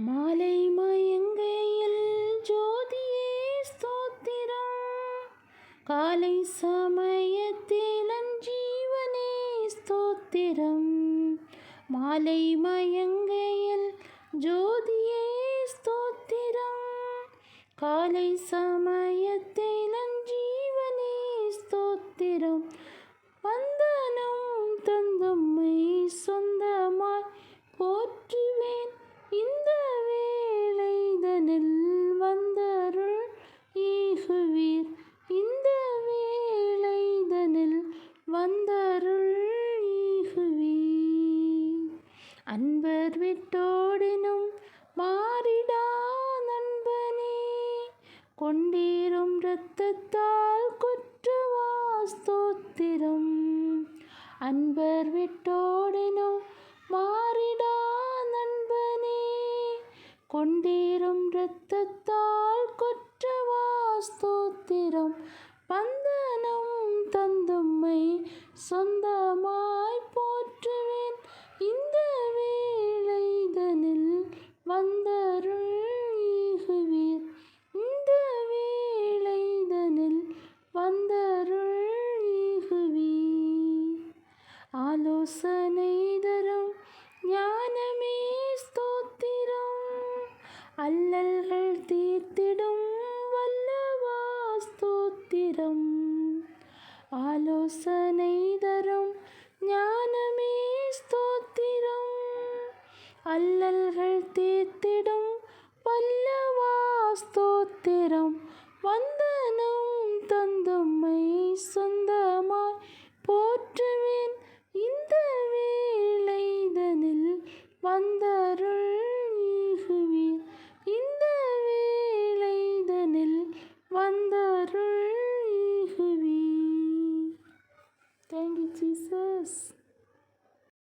மாலை மயங்கையில் ஜோதியே ஸ்தோத்திரம், காலை சமயத்தில் ஜீவனே ஸ்தோத்திரம். மாலை மயங்கையில் ஜோதியே ஸ்தோத்திரம், காலை சமயத்தில் ஜீவனே ஸ்தோத்திரம். வந்தனம் தந்தும்மை சொந்தமாய் போற்றுவேன், இந்த வேளைதனில் வந்தருள் ஈகுவீர், இந்த வேளைதனில் வந்தருள் ஈகுவீர். அன்பர் விட்டோடினும் மாறிடா நண்பனே, கொண்டீரும் இரத்தத்தால் குற்றவா ஸ்தோத்திரம். அன்பர் விட்டோடினும் மாறிடா நண்பனே, கொண்டீரும் இரத்தத்தால் குற்றவா ஸ்தோத்திரம். வந்தனம் தந்தும்மை சொந்தமாய் போற்றுவேன், இந்த வேளைதனில் வந்தருள் ஈகுவீர், இந்த வேளைதனில் வந்தருள் ஈகுவீர். ஆலோசனை தரும் ஞானமே ஸ்தோத்திரம், அல்லல்கள் தீர்த்திடும் வல்லவா ஸ்தோத்திரம். ஆலோசனை தரும் ஞானமே ஸ்தோத்திரம், அல்லல்கள் தீர்த்திடும் வல்லவா ஸ்தோத்திரம். வந்தனம் தந்தும்மை சொந்தமாய் போற்றுவேன், இந்த வேளைதனில் வந்தருள் ஈகுவீர், இந்த வேளைதனில் வந்தருள் ஈகுவீர். Thank you, Jesus.